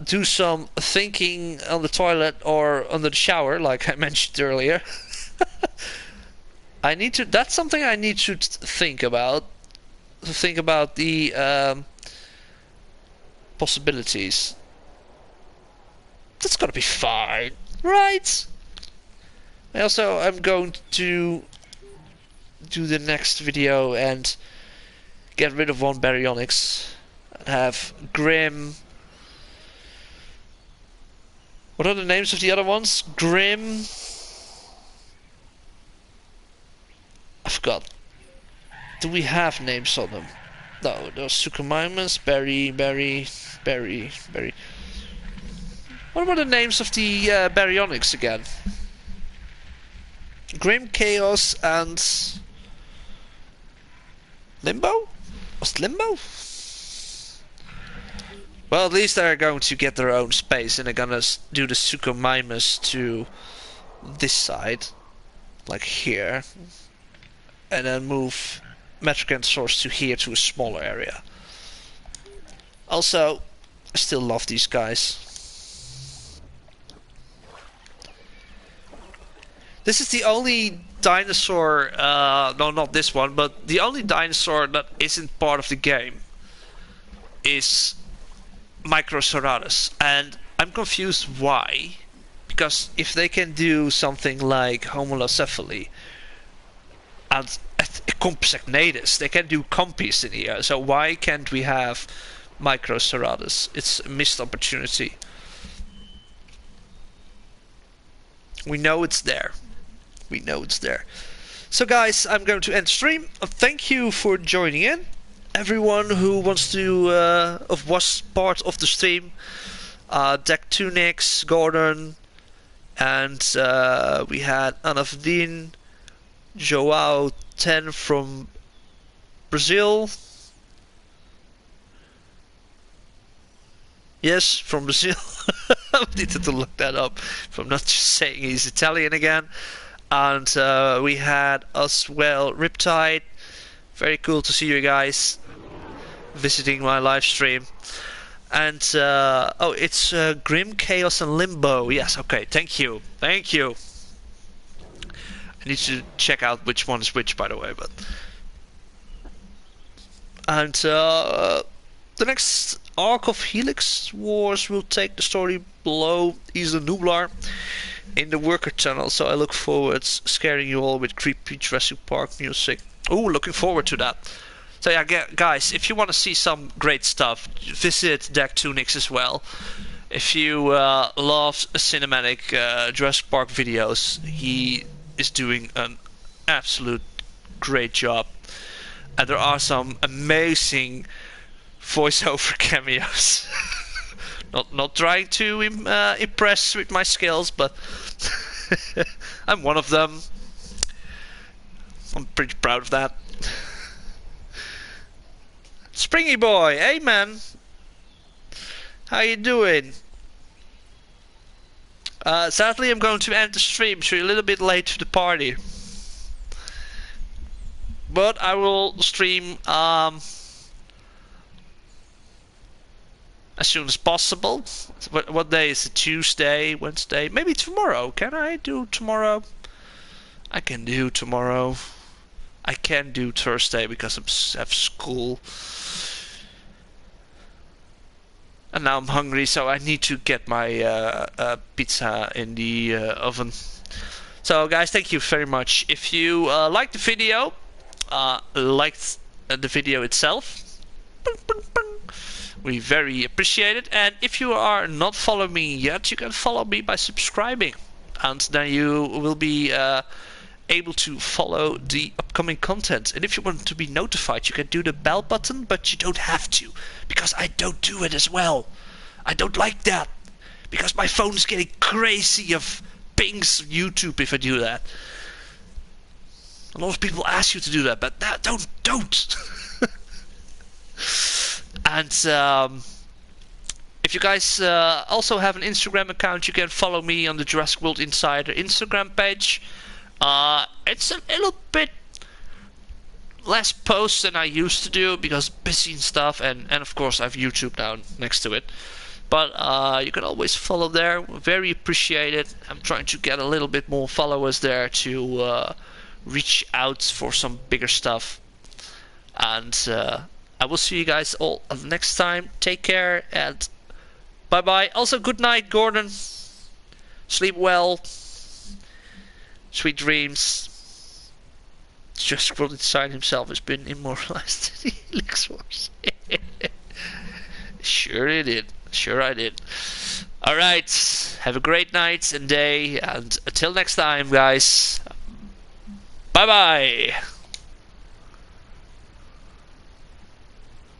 do some thinking on the toilet or under the shower, like I mentioned earlier. I need to. That's something I need to think about. To think about the possibilities. That's gonna be fine, right? Also, I'm going to do the next video and get rid of one baryonyx and have Grim. What are the names of the other ones? Grim. I forgot. Do we have names on them? No, those Suchomimus, Berry. What were the names of the baryonyx again? Grim, Chaos, and Limbo? Was it Limbo? Well, at least they're going to get their own space, and they're gonna do the Suchomimus to this side, like here, and then move Metrocantsaurus to here to a smaller area. Also, I still love these guys. This is the only dinosaur, no, not this one, but the only dinosaur that isn't part of the game is Microceratus, and I'm confused why. Because if they can do something like Homolocephaly and Compsognathus, they can do Compies in here, so why can't we have Microceratus? It's a missed opportunity. We know it's there. We know it's there. So guys, I'm going to end stream. Thank you for joining in. Everyone who wants to was part of the stream. Deck Tunix, Gordon, and we had Anavdin, Joao 10 from Brazil. Yes, from Brazil. I needed to look that up. If I'm not just saying he's Italian again. And we had as well Riptide. Very cool to see you guys visiting my live stream. And oh, it's Grim, Chaos, and Limbo. Yes, okay. Thank you. Thank you. I need to check out which one is which, by the way. But and the next arc of Helix Wars will take the story below Isla Nublar in the worker tunnel, so I look forward scaring you all with creepy Jurassic Park music. Oh, looking forward to that. So yeah, guys, if you want to see some great stuff, visit Deck Tunix as well. If you love cinematic Jurassic Park videos, he is doing an absolute great job. And there are some amazing voiceover cameos. Not trying to impress with my skills, but I'm one of them. I'm pretty proud of that. Springy boy, hey man, how you doing? Sadly, I'm going to end the stream, so you're a little bit late to the party. But I will stream as soon as possible. What day is it? Tuesday, Wednesday, maybe tomorrow. Can I do tomorrow? I can do tomorrow. I can't do Thursday because I have school. And now I'm hungry, so I need to get my pizza in the oven. So guys, thank you very much. If you liked the video, liked the video itself, we very appreciate it. And if you are not following me yet, you can follow me by subscribing. And then you will be able to follow the upcoming content. And if you want to be notified, you can do the bell button, but you don't have to, because I don't do it as well. I don't like that, because my phone is getting crazy of pings on YouTube if I do that. A lot of people ask you to do that, but don't. And if you guys also have an Instagram account, you can follow me on the Jurassic World Insider Instagram page. It's a little bit less posts than I used to do because busy and stuff, and of course I have YouTube now next to it. But you can always follow there. Very appreciate it. I'm trying to get a little bit more followers there to reach out for some bigger stuff. And I will see you guys all next time. Take care and bye bye. Also, good night, Gordon. Sleep well. Sweet dreams. Jurassic World Inside himself has been immortalized in the Helix Wars. Sure it did. Sure I did. Alright. Have a great night and day. And until next time, guys. Bye bye.